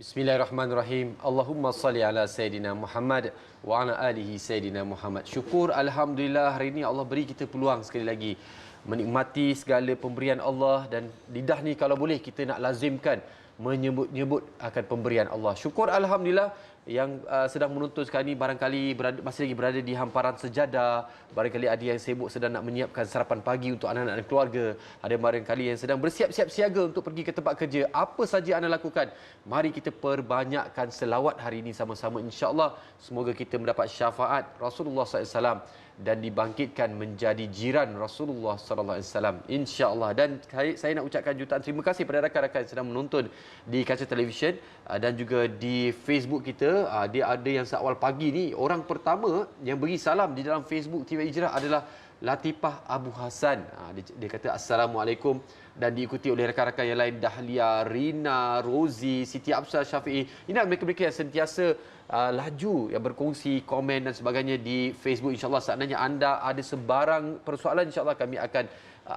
Bismillahirrahmanirrahim. Allahumma salli ala Sayyidina Muhammad wa ala alihi Sayyidina Muhammad. Syukur Alhamdulillah hari ini Allah beri kita peluang sekali lagi menikmati segala pemberian Allah, dan lidah ni kalau boleh kita nak lazimkan menyebut-nyebut akan pemberian Allah. Syukur Alhamdulillah yang sedang menonton sekarang ni barangkali masih lagi berada di hamparan sejadah, barangkali ada yang sibuk sedang nak menyiapkan sarapan pagi untuk anak-anak dan keluarga, ada barangkali yang sedang bersiap-siap siaga untuk pergi ke tempat kerja. Apa saja anda lakukan, mari kita perbanyakkan selawat hari ini sama-sama, insya-Allah. Semoga kita mendapat syafaat Rasulullah SAW dan dibangkitkan menjadi jiran Rasulullah sallallahu alaihi wasallam, insya-Allah. Dan saya nak ucapkan jutaan terima kasih kepada rakan-rakan yang sedang menonton di kaca televisyen dan juga di Facebook kita. Dia ada yang seawal pagi ni, orang pertama yang beri salam di dalam Facebook TV Hijrah adalah Latifah Abu Hassan. Dia kata Assalamualaikum, dan diikuti oleh rakan-rakan yang lain, Dahlia, Rina, Rozi, Siti Absar, Syafi'i. Ini mereka-mereka yang sentiasa laju yang berkongsi, komen dan sebagainya di Facebook. InsyaAllah seandainya anda ada sebarang persoalan, insyaAllah kami akan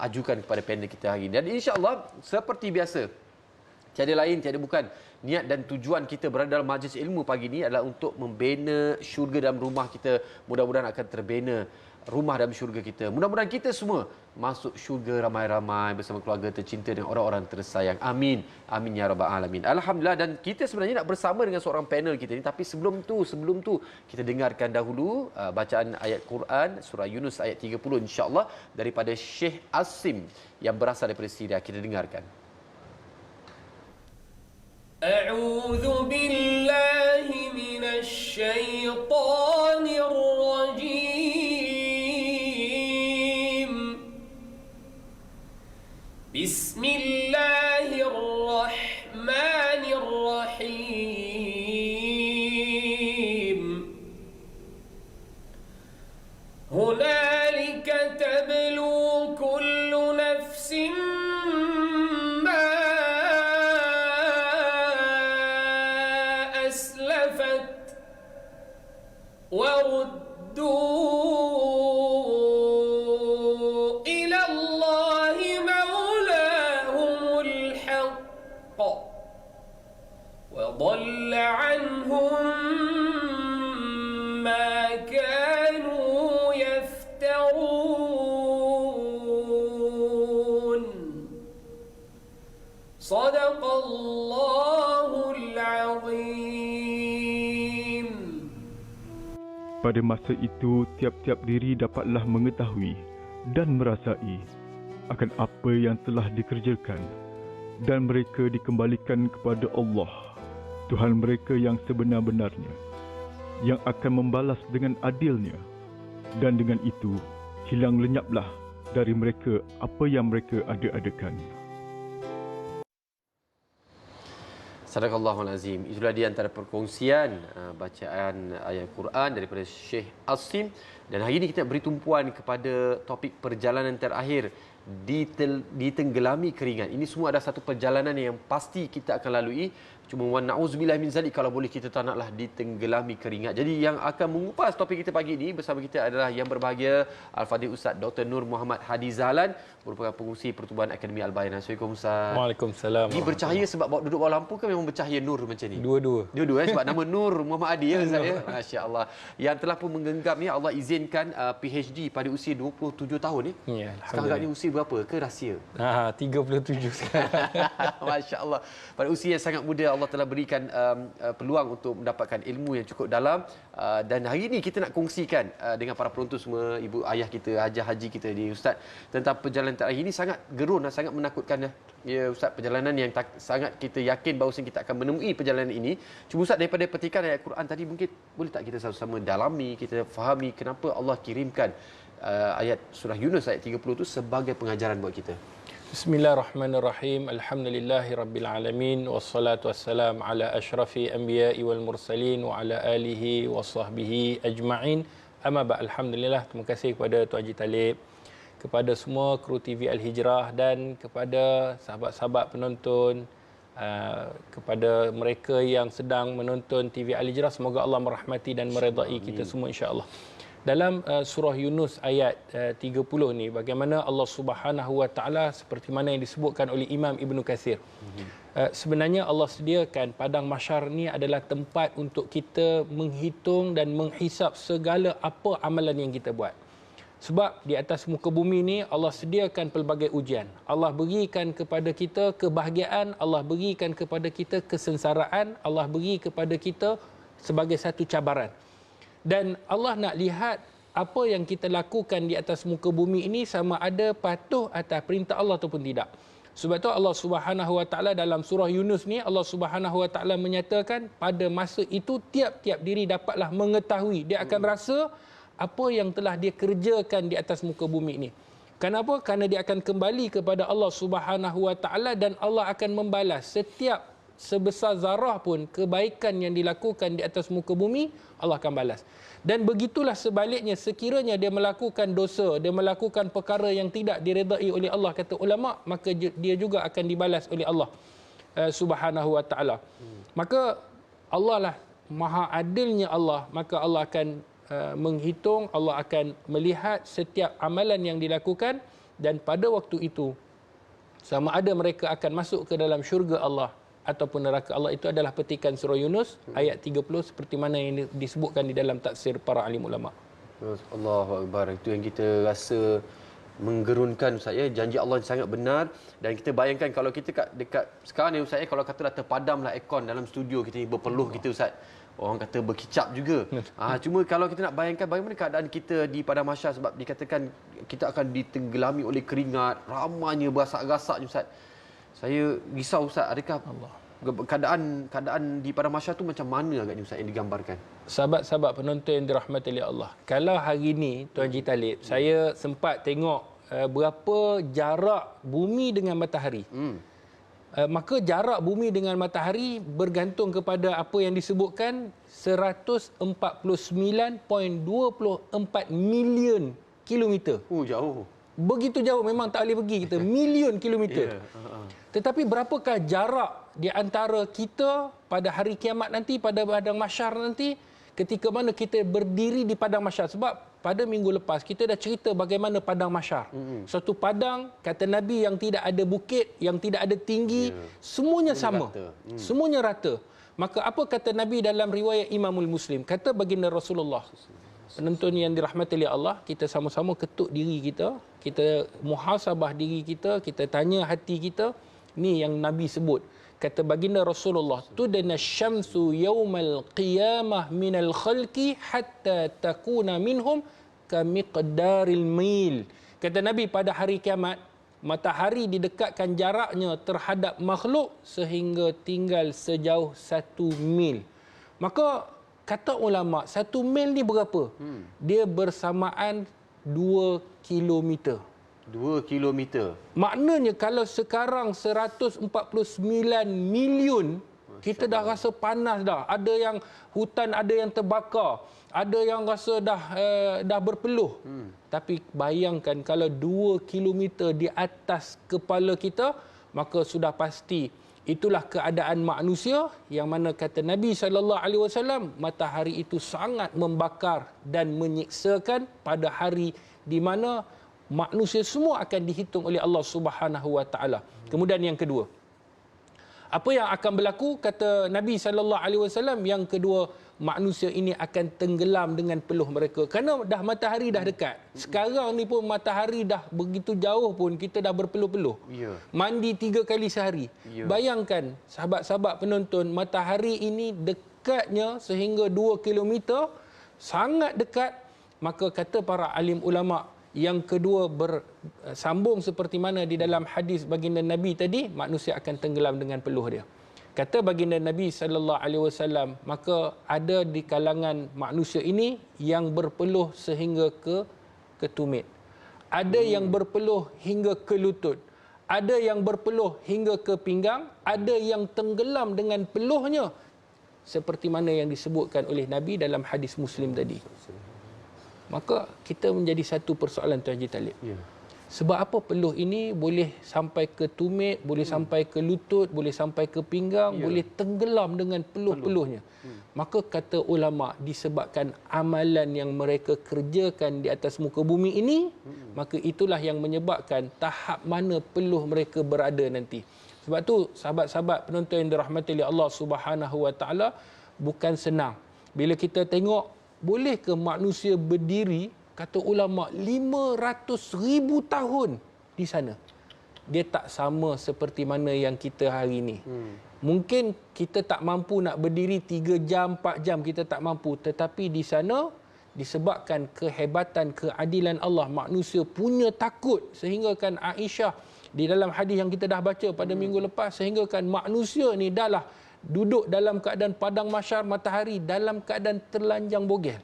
ajukan kepada panel kita hari ini. Dan insyaAllah seperti biasa, tiada lain, tiada bukan, niat dan tujuan kita berada dalam majlis ilmu pagi ini adalah untuk membina syurga dalam rumah kita. Mudah-mudahan akan terbina rumah dalam syurga kita. Mudah-mudahan kita semua masuk syurga ramai-ramai bersama keluarga tercinta dan orang-orang tersayang. Amin. Amin ya rabbal alamin. Alhamdulillah, dan kita sebenarnya nak bersama dengan seorang panel kita ni, tapi sebelum tu kita dengarkan dahulu bacaan ayat Quran surah Yunus ayat 30 insya-Allah daripada Syekh Asim yang berasal daripada Syria. Kita dengarkan. A'udzu billahi minasy syaithanir rajim. Bismillahirrahmanirrahim. Hunalika tablu kullu nafsin ma aslafat wa ruddu وضل عنهم ما كانوا يفترون صدق الله العظيم. Pada masa itu, tiap-tiap diri dapatlah mengetahui dan merasai akan apa yang telah dikerjakan, dan mereka dikembalikan kepada Allah, Tuhan mereka yang sebenar-benarnya, yang akan membalas dengan adilnya, dan dengan itu hilang lenyaplah dari mereka apa yang mereka ada-adakan. Sadaqallahul Azim. Itulah di antara perkongsian bacaan ayat Quran daripada Syekh Asim. Dan hari ini kita beri tumpuan kepada topik perjalanan terakhir, ditenggelami keringat. Ini semua ada satu perjalanan yang pasti kita akan lalui. Cuma wa na'udzubillah min zalik, kalau boleh kita tak naklah ditenggelami keringat. Jadi yang akan mengupas topik kita pagi ini bersama kita adalah yang berbahagia Al-Fadhil Ustaz Dr. Nur Muhammad Hadi Zahlan, merupakan pengurusi Pertubuhan Akademi Al-Bayan. Assalamualaikum Ustaz. Waalaikumsalam. Ini bercahaya sebab duduk bawah lampu ke memang bercahaya nur macam ni? Dua-dua. Dua-dua sebab nama Nur Muhammad Hadi ya Ustaz ya. Masya-Allah. Yang telah pun menggenggam ya, Allah izinkan PhD pada usia 27 tahun ni. Ya, sekarang ni usia berapa ke rahsia? 37 sekarang. Masya-Allah. Pada usia yang sangat muda Allah telah berikan peluang untuk mendapatkan ilmu yang cukup dalam, dan hari ini kita nak kongsikan dengan para penonton semua, ibu ayah kita, hajah haji kita di Ustaz, tentang perjalanan terakhir ini. Sangat gerun dan sangat menakutkan ya Ustaz. Perjalanan yang sangat kita yakin bahawa kita akan menemui perjalanan ini. Cuma Ustaz, daripada petikan ayat Quran tadi, mungkin boleh tak kita sama-sama dalami, kita fahami kenapa Allah kirimkan ayat surah Yunus ayat 30 itu sebagai pengajaran buat kita. Bismillahirrahmanirrahim. Alhamdulillahi rabbil alamin, wassalatu wassalam ala asyrafil anbiya'i wal mursalin wa ala alihi wa sahbihi ajma'in. Amma ba, alhamdulillah, terima kasih kepada Tuan Haji Talib, kepada semua kru TV Al-Hijrah, dan kepada sahabat-sahabat penonton, kepada mereka yang sedang menonton TV Al-Hijrah. Semoga Allah merahmati dan meredai kita semua insya-Allah. Dalam surah Yunus ayat 30 ni, bagaimana Allah Subhanahu Wa Taala seperti mana yang disebutkan oleh Imam Ibn Katsir. Sebenarnya Allah sediakan padang mahsyar ni adalah tempat untuk kita menghitung dan menghisap segala apa amalan yang kita buat. Sebab di atas muka bumi ni Allah sediakan pelbagai ujian. Allah berikan kepada kita kebahagiaan, Allah berikan kepada kita kesengsaraan, Allah beri kepada kita sebagai satu cabaran. Dan Allah nak lihat apa yang kita lakukan di atas muka bumi ini sama ada patuh atas perintah Allah ataupun tidak. Sebab tu Allah Subhanahu Wa Taala dalam surah Yunus ni, Allah Subhanahu Wa Taala menyatakan pada masa itu tiap-tiap diri dapatlah mengetahui, dia akan rasa apa yang telah dia kerjakan di atas muka bumi ini. Kenapa? Kerana dia akan kembali kepada Allah Subhanahu Wa Taala dan Allah akan membalas setiap sebesar zarah pun kebaikan yang dilakukan di atas muka bumi, Allah akan balas. Dan begitulah sebaliknya, sekiranya dia melakukan dosa, dia melakukan perkara yang tidak diredai oleh Allah, kata ulama, maka dia juga akan dibalas oleh Allah Subhanahu Wa Taala. Maka Allah lah maha adilnya Allah, maka Allah akan menghitung, Allah akan melihat setiap amalan yang dilakukan, dan pada waktu itu sama ada mereka akan masuk ke dalam syurga Allah ataupun neraka Allah. Itu adalah petikan surah Yunus ayat 30 seperti mana yang disebutkan di dalam tafsir para alim ulama. Allahu Akbar. Itu yang kita rasa menggerunkan Ustaz ya. Janji Allah sangat benar, dan kita bayangkan kalau kita dekat sekarang ni Ustaz ya, kalau katalah terpadamlah aircon dalam studio kita ni, berpeluh kita Ustaz. Orang kata berkicap juga. Cuma kalau kita nak bayangkan bagaimana keadaan kita di padang mahsyar, sebab dikatakan kita akan ditenggelami oleh keringat, ramainya berasak-rasaknya Ustaz. Saya risau Ustaz, adakah keadaan di padang mahsyar tu macam mana agaknya Ustaz yang digambarkan? Sahabat-sahabat penonton yang dirahmati oleh Allah, kalau hari ni Tuan Haji Talib, saya sempat tengok berapa jarak bumi dengan matahari. Maka jarak bumi dengan matahari bergantung kepada apa yang disebutkan 149.24 million kilometer. Jauh. Begitu jauh, memang tak boleh pergi kita, million kilometer. Tetapi berapakah jarak di antara kita pada hari kiamat nanti, pada padang mahsyar nanti, ketika mana kita berdiri di padang mahsyar? Sebab pada minggu lepas kita dah cerita bagaimana padang mahsyar. Suatu padang, kata Nabi, yang tidak ada bukit, yang tidak ada tinggi, semuanya sama. Semuanya rata. Maka apa kata Nabi dalam riwayat Imamul Muslim? Kata baginda Rasulullah, penonton yang dirahmati oleh Allah, kita sama-sama ketuk diri kita, kita muhasabah diri kita, kita tanya hati kita. Ni yang Nabi sebut. Kata baginda Rasulullah, tudana syamsu yaumal qiyamah minal khalqi hatta takuna minhum kamiqdaril mil. Kata Nabi, pada hari kiamat matahari didekatkan jaraknya terhadap makhluk sehingga tinggal sejauh 1 mil. Maka kata ulama, 1 mil ni berapa? Dia bersamaan 2 kilometer. 2 kilometer. Maknanya kalau sekarang 149 million, kita dah rasa panas dah. Ada yang hutan, ada yang terbakar, ada yang rasa dah berpeluh. Tapi bayangkan kalau 2 kilometer di atas kepala kita, maka sudah pasti itulah keadaan manusia, yang mana kata Nabi SAW, matahari itu sangat membakar dan menyiksakan pada hari di mana manusia semua akan dihitung oleh Allah Subhanahu Wa Taala. Kemudian yang kedua, apa yang akan berlaku? Kata Nabi SAW, yang kedua, manusia ini akan tenggelam dengan peluh mereka. Kerana dah matahari dah dekat. Sekarang ni pun matahari dah begitu jauh pun kita dah berpeluh-peluh. Mandi 3 kali sehari. Bayangkan sahabat-sahabat penonton, matahari ini dekatnya sehingga 2 kilometer, sangat dekat. Maka kata para alim ulama, yang kedua bersambung seperti mana di dalam hadis baginda Nabi tadi, manusia akan tenggelam dengan peluh dia. Kata baginda Nabi SAW, maka ada di kalangan manusia ini yang berpeluh sehingga ke tumit. Ada yang berpeluh hingga ke lutut. Ada yang berpeluh hingga ke pinggang. Ada yang tenggelam dengan peluhnya, seperti mana yang disebutkan oleh Nabi dalam hadis Muslim tadi. Maka kita menjadi satu persoalan, Tuan Haji Talib. Sebab apa peluh ini boleh sampai ke tumit, boleh sampai ke lutut, boleh sampai ke pinggang, boleh tenggelam dengan peluh-peluhnya. Maka kata ulama, disebabkan amalan yang mereka kerjakan di atas muka bumi ini, maka itulah yang menyebabkan tahap mana peluh mereka berada nanti. Sebab tu sahabat-sahabat penonton yang dirahmati oleh Allah Subhanahu Wa Taala, bukan senang. Bila kita tengok, boleh ke manusia berdiri, kata ulama, 500,000 tahun di sana. Dia tak sama seperti mana yang kita hari ini. Mungkin kita tak mampu nak berdiri 3 jam, 4 jam, kita tak mampu. Tetapi di sana, disebabkan kehebatan, keadilan Allah, manusia punya takut. Sehingga kan Aisyah, di dalam hadis yang kita dah baca pada minggu lepas, sehingga kan manusia ni dah duduk dalam keadaan padang mahsyar matahari dalam keadaan terlanjang bogel.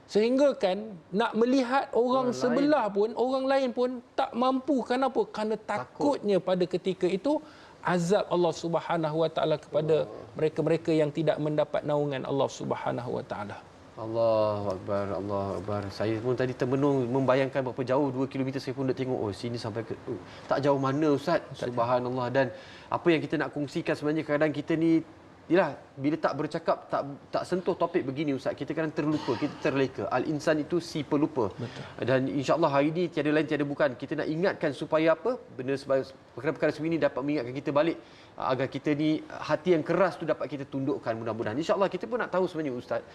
Sehingga kan nak melihat orang sebelah pun, orang lain pun tak mampu. Kenapa? Kerana takutnya pada ketika itu azab Allah Subhanahu Wa Taala kepada mereka-mereka yang tidak mendapat naungan Allah Subhanahu Wa Taala. Allahu Akbar, Allahu Akbar. Saya pun tadi termenung membayangkan berapa jauh 2 km saya pun dah tengok, oh sini sampai ke tak jauh mana Ustaz. Subhanallah. Dan apa yang kita nak kongsikan sebenarnya, kadang kita ni yalah, bila tak bercakap, tak sentuh topik begini Ustaz, kita kadang terlupa, kita terleka. Al-insan itu si pelupa. Betul. Dan insya-Allah hari ini tiada lain tiada bukan, kita nak ingatkan supaya apa? Benda perkara-perkara seperti ini dapat mengingatkan kita balik, agar kita ni hati yang keras tu dapat kita tundukkan mudah-mudahan. Insya-Allah kita pun nak tahu sebenarnya Ustaz.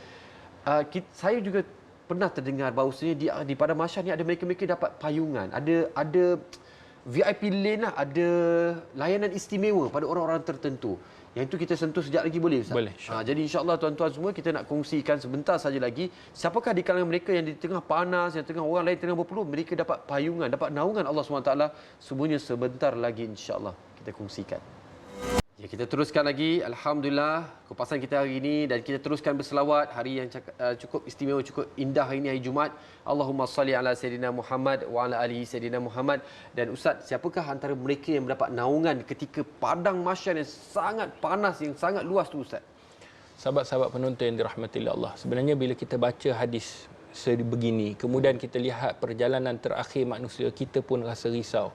Saya juga pernah terdengar bahawasanya di pada mahsyar ni ada mereka-mereka dapat payungan, ada VIP lane lah, ada layanan istimewa pada orang-orang tertentu. Yang itu kita sentuh sekejap lagi boleh Ustaz? Boleh. Jadi insya-Allah tuan-tuan semua, kita nak kongsikan sebentar saja lagi, siapakah di kalangan mereka yang di tengah panas, yang tengah orang lain tengah berpeluh, mereka dapat payungan, dapat naungan Allah SWT. Semuanya sebentar lagi insya-Allah kita kongsikan. Ya, kita teruskan lagi. Alhamdulillah, kupasan kita hari ini, dan kita teruskan berselawat. Hari yang cukup istimewa, cukup indah hari ini, hari Jumaat. Allahumma salli ala Sayyidina Muhammad wa ala alihi Sayyidina Muhammad. Dan Ustaz, siapakah antara mereka yang mendapat naungan ketika padang mahsyar yang sangat panas, yang sangat luas tu Ustaz? Sahabat-sahabat penonton yang dirahmati Allah, sebenarnya bila kita baca hadis sebegini, kemudian kita lihat perjalanan terakhir manusia, kita pun rasa risau.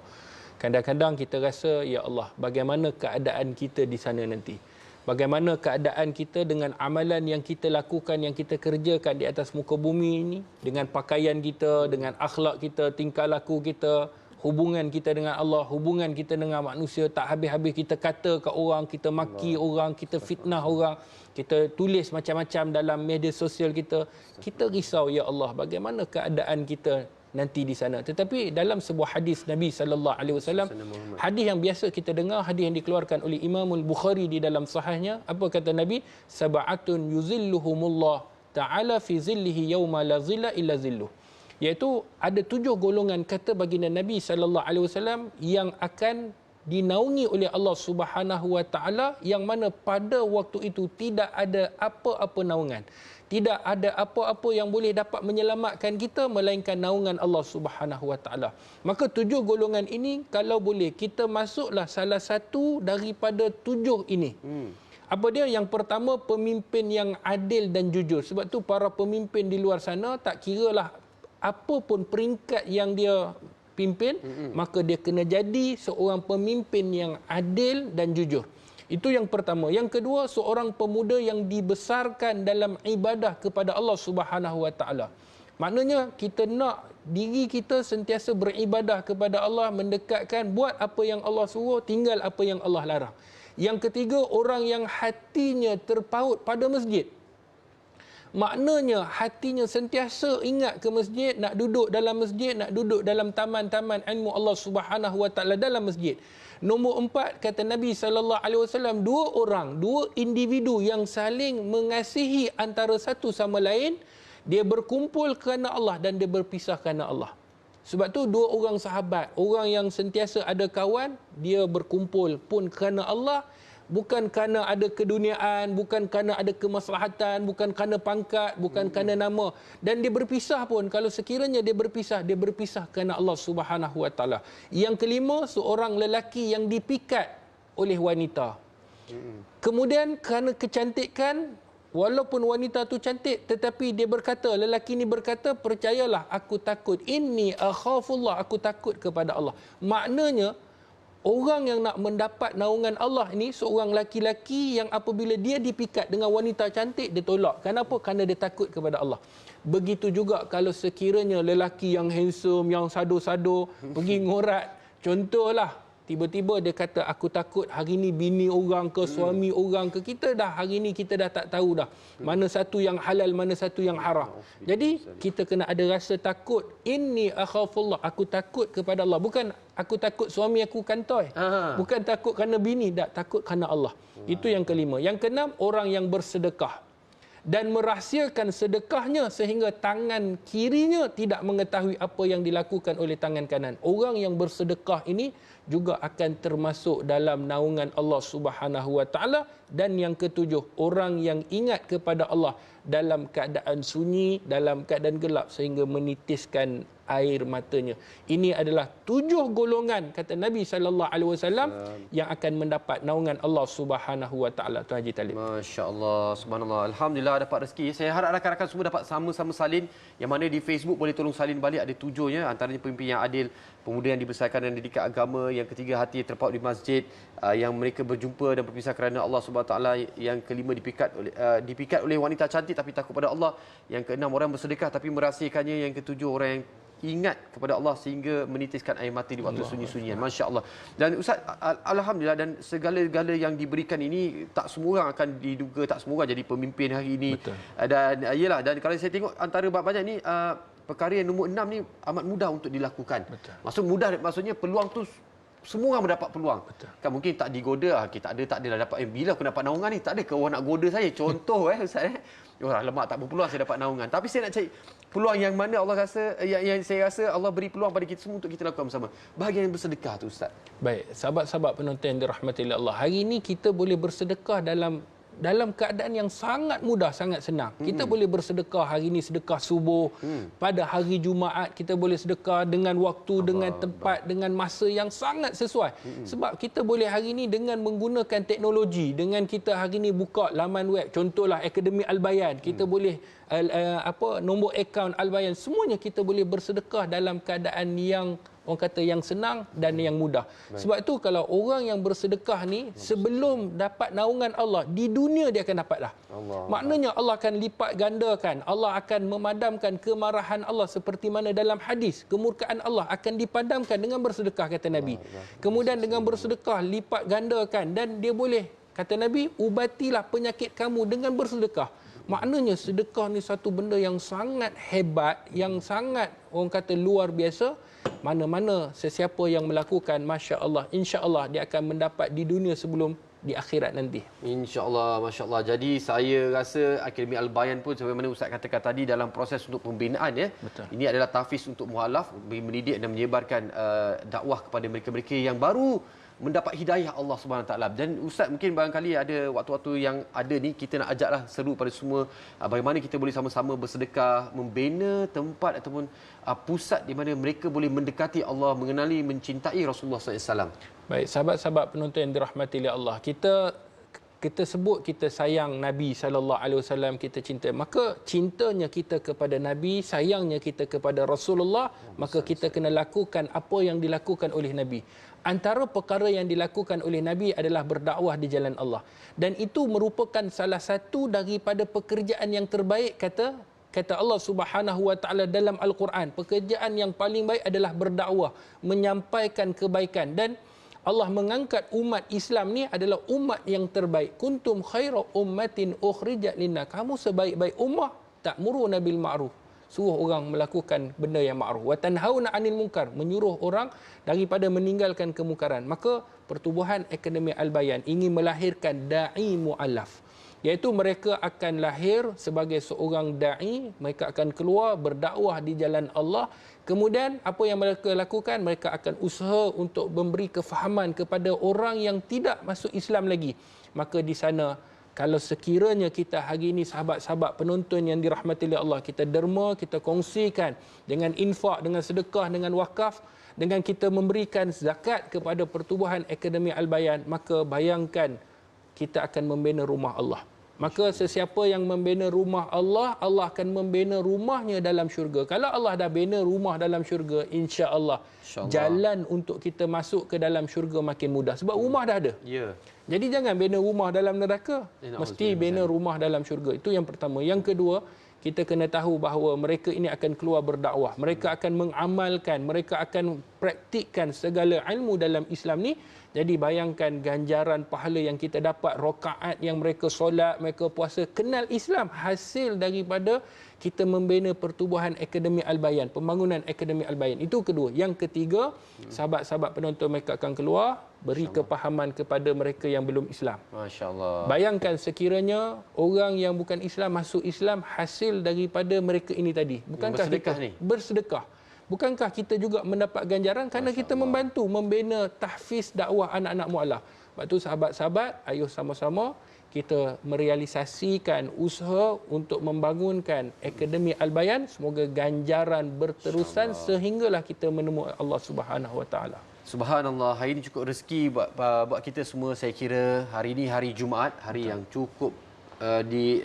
Kadang-kadang kita rasa, ya Allah, bagaimana keadaan kita di sana nanti? Bagaimana keadaan kita dengan amalan yang kita lakukan, yang kita kerjakan di atas muka bumi ini, dengan pakaian kita, dengan akhlak kita, tingkah laku kita, hubungan kita dengan Allah, hubungan kita dengan manusia, tak habis-habis kita kata ke orang, kita maki orang, kita fitnah orang, kita tulis macam-macam dalam media sosial kita. Kita risau, ya Allah, bagaimana keadaan kita nanti di sana. Tetapi dalam sebuah hadis Nabi sallallahu alaihi wasallam, hadis yang biasa kita dengar, hadis yang dikeluarkan oleh Imam Al-Bukhari di dalam sahihnya, apa kata Nabi? Sab'atun yuzilluhumullah ta'ala fi zillihi yauma la zilla illa zilluh. Iaitu ada 7 golongan, kata baginda Nabi sallallahu alaihi wasallam, yang akan dinaungi oleh Allah Subhanahu wa taala, yang mana pada waktu itu tidak ada apa-apa naungan. Tidak ada apa-apa yang boleh dapat menyelamatkan kita melainkan naungan Allah Subhanahu wa taala. Maka 7 golongan ini, kalau boleh kita masuklah salah satu daripada 7 ini. Apa dia? Yang pertama, pemimpin yang adil dan jujur. Sebab tu para pemimpin di luar sana, tak kiralah apa pun peringkat yang dia pimpin, maka dia kena jadi seorang pemimpin yang adil dan jujur. Itu yang pertama. Yang kedua, seorang pemuda yang dibesarkan dalam ibadah kepada Allah Subhanahu wa taala. Maknanya kita nak diri kita sentiasa beribadah kepada Allah, mendekatkan, buat apa yang Allah suruh, tinggal apa yang Allah larang. Yang ketiga, orang yang hatinya terpaut pada masjid. Maknanya hatinya sentiasa ingat ke masjid, nak duduk dalam masjid, nak duduk dalam taman-taman ilmu Allah Subhanahu wa taala dalam masjid. Nombor 4, kata Nabi sallallahu alaihi wasallam, 2 orang, 2 individu yang saling mengasihi antara satu sama lain, dia berkumpul kerana Allah dan dia berpisah kerana Allah. Sebab tu 2 orang sahabat, orang yang sentiasa ada kawan, dia berkumpul pun kerana Allah, bukan kerana ada keduniaan, bukan kerana ada kemaslahatan, bukan kerana pangkat, bukan kerana nama. Dan dia berpisah pun, kalau sekiranya dia berpisah kerana Allah Subhanahu wa taala. Yang kelima, seorang lelaki yang dipikat oleh wanita. Kemudian kerana kecantikan, walaupun wanita tu cantik, tetapi dia berkata, lelaki ni berkata, percayalah, aku takut, inni akhafullah, aku takut kepada Allah. Maknanya orang yang nak mendapat naungan Allah ini seorang laki-laki yang apabila dia dipikat dengan wanita cantik, dia tolak. Kenapa? Kerana dia takut kepada Allah. Begitu juga kalau sekiranya lelaki yang handsome, yang sado-sado pergi ngorat, contohlah tiba-tiba dia kata, aku takut hari ni bini orang ke suami orang ke, kita dah hari ni kita dah tak tahu dah mana satu yang halal, mana satu yang haram. Jadi kita kena ada rasa takut. Inni akhafullah, aku takut kepada Allah. Bukan aku takut suami aku kantoi, bukan takut kerana bini, tak, takut kerana Allah. Itu yang kelima. Yang keenam, orang yang bersedekah dan merahsiakan sedekahnya sehingga tangan kirinya tidak mengetahui apa yang dilakukan oleh tangan kanan. Orang yang bersedekah ini juga akan termasuk dalam naungan Allah Subhanahu wa taala. Dan yang ketujuh, orang yang ingat kepada Allah dalam keadaan sunyi, dalam keadaan gelap sehingga menitiskan air matanya. Ini adalah 7 golongan, kata Nabi SAW, yang akan mendapat naungan Allah Subhanahu wa taala. Tuan Haji Talib. Masya-Allah, subhanallah. Alhamdulillah dapat rezeki. Saya harap rakan-rakan semua dapat sama-sama salin, yang mana di Facebook boleh tolong salin balik, ada 7-nya, antaranya pemimpin yang adil, pemuda yang dibesarkan dan didikat agama, yang ketiga hati yang terpaut di masjid, yang mereka berjumpa dan berpisah kerana Allah Subhanahu wa taala, yang kelima dipikat oleh wanita cantik tapi takut pada Allah, yang keenam orang bersedekah tapi merahsiakannya, yang ketujuh orang yang ingat kepada Allah sehingga menitiskan air mata di waktu sunyi-sunyian. Masya-Allah. Dan Ustaz, alhamdulillah, dan segala-gala yang diberikan ini tak semua orang akan diduga, tak semua orang jadi pemimpin hari ini. Betul. Dan iyalah, dan kalau saya tengok antara banyak ni perkara yang nombor 6 ni amat mudah untuk dilakukan. Betul. Maksudnya peluang tu semua orang mendapat peluang. Betul. Kan mungkin tak digoda, kita tak adalah dapat bila aku dapat naungan ni, tak ada ke orang nak goda saya. Contoh Ustaz wah, lemak tak berpeluang saya dapat naungan. Tapi saya nak cari peluang yang mana Allah rasa, yang saya rasa Allah beri peluang pada kita semua untuk kita lakukan bersama. Bahagian yang bersedekah tu Ustaz. Baik, sahabat-sahabat penonton yang dirahmati oleh Allah. Hari ini kita boleh bersedekah dalam keadaan yang sangat mudah, sangat senang. Kita boleh bersedekah hari ini, sedekah subuh. Pada hari Jumaat kita boleh sedekah dengan waktu, dengan tempat, dengan masa yang sangat sesuai. Sebab kita boleh hari ini dengan menggunakan teknologi, dengan kita hari ini buka laman web, contohlah Akademi Al-Bayan, kita boleh nombor akaun Al-Bayan, semuanya kita boleh bersedekah dalam keadaan yang orang kata yang senang dan yang mudah. Sebab itu kalau orang yang bersedekah ni sebelum dapat naungan Allah, di dunia dia akan dapat dah. Maknanya Allah akan lipat gandakan, Allah akan memadamkan kemarahan Allah, seperti mana dalam hadis, kemurkaan Allah akan dipadamkan dengan bersedekah, kata Nabi. Kemudian dengan bersedekah lipat gandakan, dan dia boleh, kata Nabi, ubatilah penyakit kamu dengan bersedekah. Maknanya sedekah ni satu benda yang sangat hebat, yang sangat orang kata luar biasa. Mana-mana sesiapa yang melakukan, masya-Allah, insya-Allah dia akan mendapat di dunia sebelum di akhirat nanti. InsyaAllah, masya-Allah. Jadi saya rasa Akademi Al-Bayan pun sebagaimana Ustaz katakan tadi, dalam proses untuk pembinaan Betul. Ini adalah tahfiz untuk mualaf, mendidik dan menyebarkan dakwah kepada mereka-mereka yang baru mendapat hidayah Allah Subhanahu taala. Dan Ustaz, mungkin barangkali ada waktu-waktu yang ada ni, kita nak ajaklah seru pada semua bagaimana kita boleh sama-sama bersedekah, membina tempat ataupun pusat di mana mereka boleh mendekati Allah, mengenali, mencintai Rasulullah SAW. Baik, sahabat-sahabat penonton yang dirahmati oleh Allah, kita sebut kita sayang Nabi SAW, kita cinta. Maka cintanya kita kepada Nabi, sayangnya kita kepada Rasulullah, maka kita kena lakukan apa yang dilakukan oleh Nabi. Antara perkara yang dilakukan oleh Nabi adalah berdakwah di jalan Allah. Dan itu merupakan salah satu daripada pekerjaan yang terbaik, kata Allah Subhanahu wa taala dalam Al-Quran. Pekerjaan yang paling baik adalah berdakwah, menyampaikan kebaikan. Dan Allah mengangkat umat Islam ni adalah umat yang terbaik. Kuntum khaira ummatin ukhrijat linnas. Kamu sebaik-baik ummah, ta'muruna bil ma'ruf, suruh orang melakukan benda yang ma'ruf, wa tanhauna 'anil munkar, menyuruh orang daripada meninggalkan kemungkaran. Maka pertubuhan Akademi Al-Bayan ingin melahirkan dai mu'allaf, iaitu mereka akan lahir sebagai seorang dai, mereka akan keluar berdakwah di jalan Allah. Kemudian apa yang mereka lakukan? Mereka akan usaha untuk memberi kefahaman kepada orang yang tidak masuk Islam lagi. Maka di sana, kalau sekiranya kita hari ini sahabat-sahabat penonton yang dirahmati oleh Allah, kita derma, kita kongsikan dengan infak, dengan sedekah, dengan wakaf, dengan kita memberikan zakat kepada pertubuhan Akademi Al-Bayan, maka bayangkan kita akan membina rumah Allah. Maka sesiapa yang membina rumah Allah, Allah akan membina rumahnya dalam syurga. Kalau Allah dah bina rumah dalam syurga, insya-Allah jalan untuk kita masuk ke dalam syurga makin mudah. Sebab rumah dah ada. Ya. Jadi jangan bina rumah dalam neraka. Mesti bina rumah dalam syurga. Itu yang pertama. Yang kedua, kita kena tahu bahawa mereka ini akan keluar berdakwah. Mereka akan mengamalkan, mereka akan praktikkan segala ilmu dalam Islam ni. Jadi bayangkan ganjaran pahala yang kita dapat, rakaat yang mereka solat, mereka puasa, kenal Islam, hasil daripada kita membina pertubuhan Akademi Al-Bayan, pembangunan Akademi Al-Bayan. Itu kedua. Yang ketiga, sahabat-sahabat penonton mereka akan keluar, beri kepahaman kepada mereka yang belum Islam. Masya-Allah. Bayangkan sekiranya orang yang bukan Islam masuk Islam hasil daripada mereka ini tadi. Bukankah bersedekah kita ni? bersedekah? Bukankah kita juga mendapat ganjaran kerana kita membantu membina tahfiz dakwah anak-anak mualaf. Sebab tu sahabat-sahabat, ayo sama-sama kita merealisasikan usaha untuk membangunkan Akademi Al-Bayan. Semoga ganjaran berterusan sehinggalah kita menemui Allah Subhanahu Wa Taala. Subhanallah, hari ini cukup rezeki buat kita semua. Saya kira hari ini hari Jumaat, hari yang cukup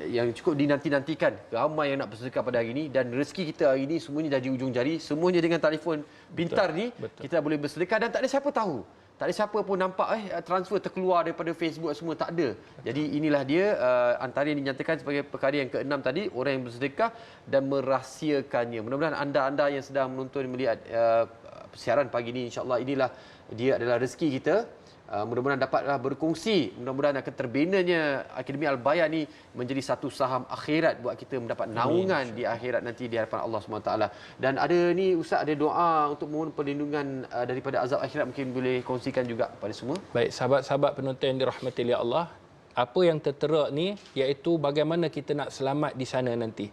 yang cukup dinanti-nantikan. Ramai yang nak bersedekah pada hari ini dan rezeki kita hari ini semuanya dah di ujung jari. Semuanya dengan telefon pintar ni kita boleh bersedekah dan tak ada siapa tahu. Tak ada siapa pun nampak transfer terkeluar daripada Facebook semua, tak ada. Jadi inilah dia antara yang dinyatakan sebagai perkara yang ke-6 tadi, orang yang bersedekah dan merahsiakannya. Mudah-mudahan anda-anda yang sedang menonton melihat siaran pagi ini, insya-Allah inilah dia adalah rezeki kita. Mudah-mudahan dapatlah berkongsi, mudah-mudahan akan terbinanya Akademi Al-Bayan ni menjadi satu saham akhirat buat kita mendapat naungan di akhirat nanti di hadapan Allah SWT. Dan ada ni Ustaz, ada doa untuk mohon perlindungan daripada azab akhirat, mungkin boleh kongsikan juga pada semua. Baik, sahabat-sahabat penonton yang dirahmati oleh Allah, apa yang tertera ni iaitu bagaimana kita nak selamat di sana nanti.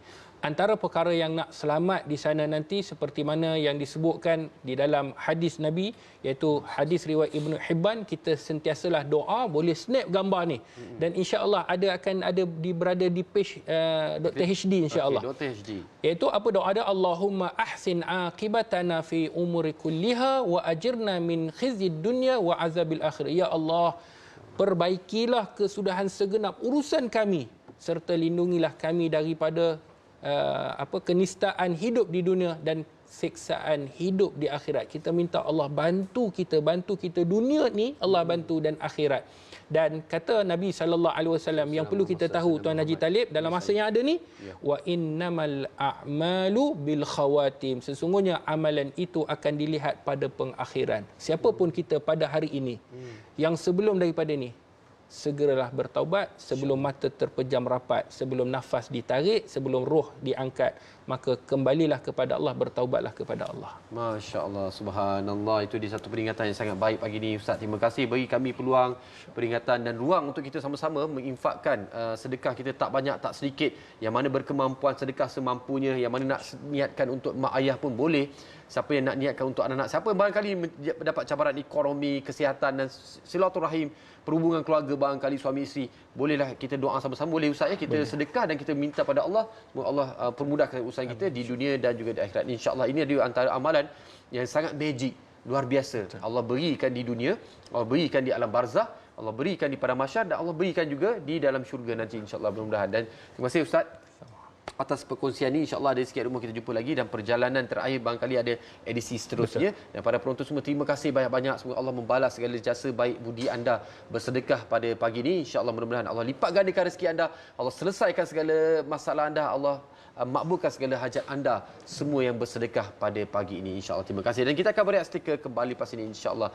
Antara perkara yang nak selamat di sana nanti seperti mana yang disebutkan di dalam hadis Nabi, iaitu hadis riwayat Ibnu Hibban, kita sentiasalah doa, boleh snap gambar ni. Dan insya-Allah akan ada berada di page Dr. HD insya-Allah. Dr. HD. Iaitu apa doa dia? Allahumma ahsin aqibatana fi umuri kulliha wa ajirna min khizyid dunya wa azabil akhirah. Ya Allah, perbaikilah kesudahan segenap urusan kami serta lindungilah kami daripada kenistaan hidup di dunia dan siksaan hidup di akhirat. Kita minta Allah bantu kita dunia ni, Allah bantu dan akhirat. Dan kata Nabi SAW yang perlu kita tahu Tuan Haji Talib dalam masa yang ada ni, wa innamal a'malu bil khawatim. Sesungguhnya amalan itu akan dilihat pada pengakhiran. Siapapun kita pada hari ini yang sebelum daripada ni, segeralah bertaubat sebelum mata terpejam rapat, sebelum nafas ditarik, sebelum roh diangkat. Maka kembalilah kepada Allah, bertaubatlah kepada Allah. Masya-Allah, subhanallah. Itu di satu peringatan yang sangat baik pagi ini Ustaz. Terima kasih bagi kami peluang, peringatan dan ruang untuk kita sama-sama menginfakkan sedekah kita, tak banyak tak sedikit. Yang mana berkemampuan sedekah semampunya, yang mana nak niatkan untuk mak ayah pun boleh. Siapa yang nak niatkan untuk anak-anak, siapa yang barangkali mendapat cabaran ekonomi, kesihatan dan silaturahim, perhubungan keluarga, barangkali suami isteri, bolehlah kita doa sama-sama, boleh Ustaz ya, kita sedekah dan kita minta pada Allah, semoga Allah permudahkan urusan kita di dunia dan juga di akhirat. Insya-Allah ini adalah antara amalan yang sangat magic, luar biasa. Allah berikan di dunia, Allah berikan di alam barzah, Allah berikan di padang mahsyar dan Allah berikan juga di dalam syurga nanti, insya-Allah, mudah-mudahan. Dan terima kasih Ustaz atas perkongsian ini. InsyaAllah ada sikit rumah kita jumpa lagi dan perjalanan terakhir barangkali ada edisi seterusnya. Dan para penonton semua, terima kasih banyak-banyak. Semoga Allah membalas segala jasa baik budi anda bersedekah pada pagi ini. InsyaAllah mudah-mudahan Allah lipat gandakan rezeki anda, Allah selesaikan segala masalah anda, Allah makbulkan segala hajat anda semua yang bersedekah pada pagi ini, insyaAllah. Terima kasih dan kita akan berehat seketika kembali pas ini, insyaAllah.